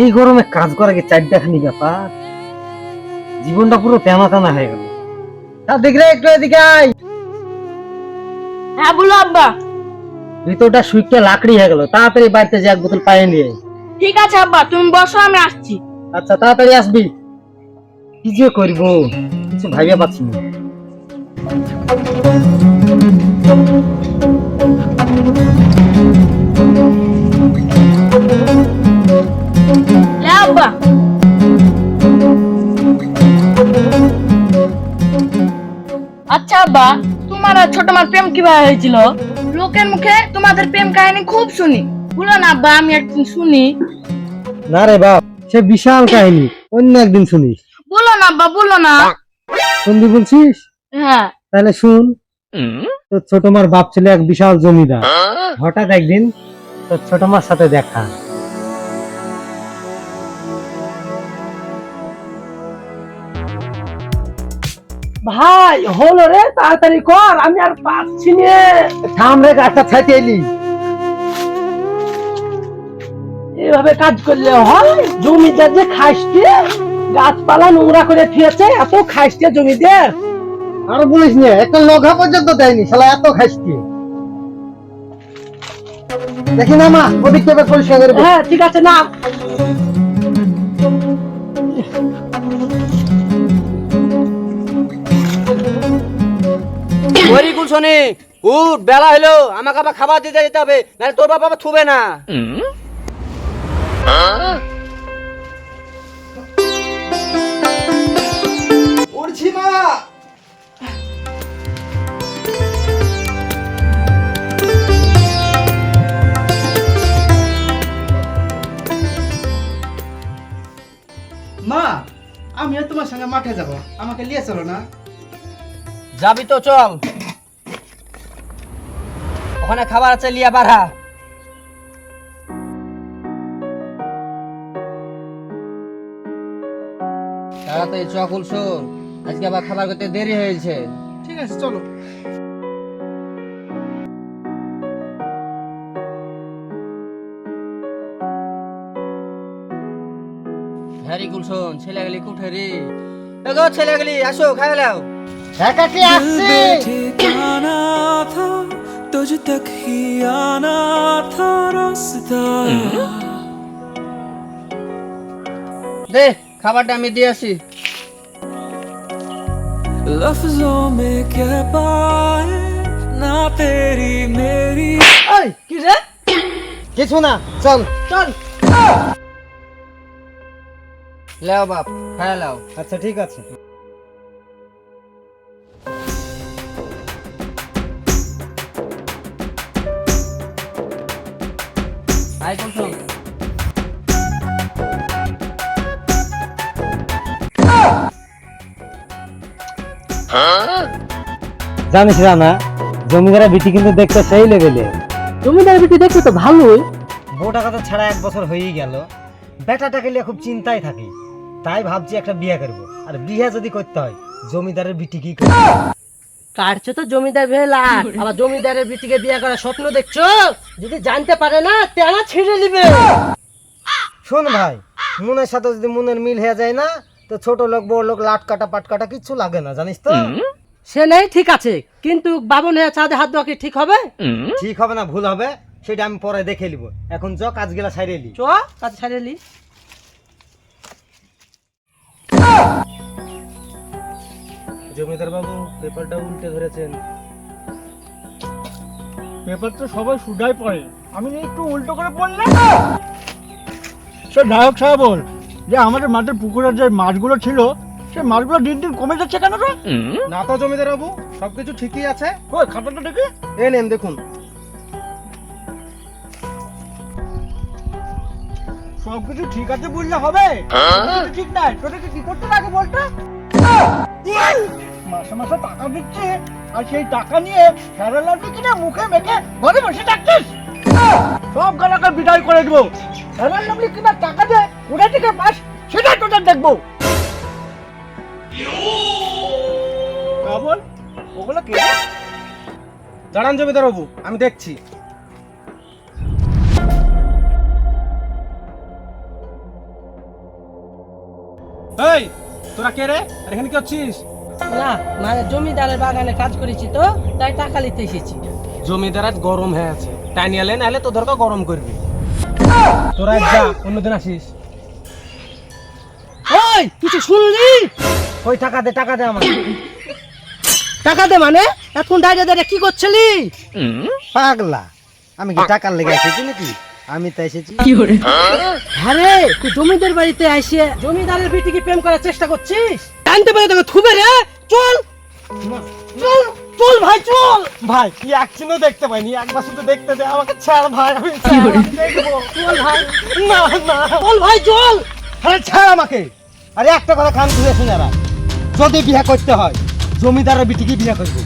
এই গরমে কাজ করা কি চারটা খানি ব্যাপার, জীবনটা পুরো টানা টানা হয়ে গেল। তা দেখলে একটু এদিকে আয়। হ্যাঁ বলো আব্বা। ভিতরটা সুইকটা লাকড়ি হয়ে গেল, তাড়াতাড়ি বাড়িতে যে এক বোতল পানি নিয়ে আয়। ঠিক আছে আব্বা, তুমি বসো, আমি আসছি। আচ্ছা তাড়াতাড়ি আসবি। কি যে করবো কিছু ভাবিয়া পাচ্ছি না। লে আব্বা। আচ্ছা আব্বা, তোমার আর ছোট মার প্রেম কিভাবে হয়েছিল? লোকের মুখে তোমাদের প্রেম কাহিনী খুব শুনি, বলো না আব্বা, আমি একদিন শুনি। না রে বাপ, সে বিশাল কাহিনী, অন্য একদিন শুনিস। বলো না আব্বা, বলো না। শুনবি বলছিস? হ্যাঁ। তাহলে শুন। তোর ছোট মার বাপ ছিল এক বিশাল জমিদার। হঠাৎ একদিন তোর ছোট মার সাথে দেখা। ভাই হলো রে, তাড়াতাড়ি কর, আমি আর পাচ্ছি না। থাম রে, গাছটা ছাইতে এলি। এভাবে কাজ করলে হয়? জমিদার যে খাইস্তে, গাছপালা নোংরা করে থিয়েছে, এত খাইস্তে জমিদার। আর বলিস না, একটা লগা পর্যন্ত দেয়নি শালা, এত খাইছি। দেখি না মা, ওদিক থেকে পরিষ্কার করে দে। হ্যাঁ ঠিক আছে না। ওরি গুলশনি, উঠ, বেলা হলো, আমাকে আবার খাবার দিতে যেতে হবে, নাহলে তোর বাবা আবার থুবে না। উঠছি মা। মা, আমিও তোমার সঙ্গে মাঠে যাব, আমাকে নিয়ে চলো না? যাবি তো চল, ওখানে খাবার আছে, লিয়া বাড়া। তাড়াতাড়ি চ কুলসুন, আজকে আবার খাবার করতে দেরি হয়েছে। ঠিক আছে চলো। হ্যারি কুলসুন, ছেলেগুলি কুঠে রে, এগো ছেলেগুলি আসো, খাই লাও। হ্যাঁ কাকি, আসছি। ठिकाना था तुझ तक ही आना था रास्ता। দে খাবারটা আমি দিয়ে আসি। लफ्जों में कह पाए ना तेरी मेरी। এই কি রে? কিছু না, চল। চল। লাও বাপ, খাই লাও। আচ্ছা ঠিক আছে। আই কুলসুন। জানিস রানা, জমিদারের বিটি কিন্তু দেখতে সেই লেভেলে। জমিদার বেটি দেখতে তো ভালোই। বউটা কথা ছাড়া 1 বছর হয়েই গেল, বেটাটাকে নিয়ে খুব চিন্তায় থাকি। তাই ভাবছি একটা বিয়ে করবো, আর বিয়ে যদি করতে হয় জমিদারের বিটি কি করবো। কাটছে তো জমিদার ভেলা, আবার জমিদারের বিটিকে বিয়ে করার স্বপ্ন দেখছো? যদি জানতে পারে না তেনা ছিঁড়ে দিবে। শোন ভাই, মনের সাথে যদি মনের মিল হয়ে যায় না, তো ছোট লোক বড় লোক লাট কাটা পাট কাটা কিচ্ছু লাগে না, জানিস তো। সে নেই ঠিক আছে, কিন্তু বাবন হয়ে চাঁদে হাত দেওয়া কি ঠিক হবে? ঠিক হবে না ভুল হবে সেটা আমি পরে দেখে নিব। এখন চ, কাজগুলা সাইরে লি। চ কাজ ছাড়েলি। জমিদার বাবু, পেপারটা উল্টে ধরেছেন। পেপার তো সবাই সুদাই পড়ে, আমি একটু উল্টো করে পড়লাম। সে নায়ক সাহেব বল যে আমাদের মাঠের পুকুরের যে মাছগুলো ছিল, সেই মাছগুলো দিন দিন কমে যাচ্ছে কেন রে? না তো জমিদার বাবু, সবকিছু ঠিকই আছে। ওই খাতাটা দেখি। এ নেন দেখুন। সবকিছু ঠিক আছে বললে হবে? সবকিছু ঠিক নাই, তোদেরকে কি করতে লাগে বলতো? মাসে মাসে টাকা দিচ্ছে, আর সেই টাকা নিয়ে ফেরার লাগবে কিনা মুখে মেখে ঘরে বসে থাকছিস। সব গালাকে বিদায় করে দেবো। ফেরার লাগবে কিনা টাকা দে, ওটা থেকে পাস, সেটাই তোদের দেখবো। বল, ওগুলো কে? দাঁড়ান জমিদার বাবু, আমি দেখছি। এই তোরা কে রে আর এখানে কি হচ্ছিস? না মানে জমিদারের বাগানে কাজ করেছি তো, তাই টাকা নিতে এসেছি। জমিদার আজ গরম হয়ে আছে, তাই নিয়ে এলে নাহলে তোদেরকে গরম করবি। তোরা যা, অন্যদিন আসিস। ওই কিছু শুনলি? ওই টাকা দে আমার। টাকা দে মানে এখন দাঁড়িয়ে দাঁড়িয়ে কি করছিলি? পাগলা, আমি কি টাকার লেগে এসেছি নাকি? আমি তো এসেছি হ্যাঁ রে, তুই জমিদার বাড়িতে এসে জমিদারের বেটিকে প্রেম করার চেষ্টা করছিস? জানতে পারে তোকে থুবে রে। চল চল চল ভাই চল। ভাই কি অ্যাকশনও দেখতে পাইনি, একবার শুধু দেখতে দে আমাকে, ছাড় ভাই, আমি দেখবো। চল ভাই, না না, চল ভাই চল। আরে ছাড় আমাকে। আরে একটা কথা কান ধরে শুনে রাখ, যদি বিয়ে করতে হয় জমিদারের বিটিকে বিয়ে করবো।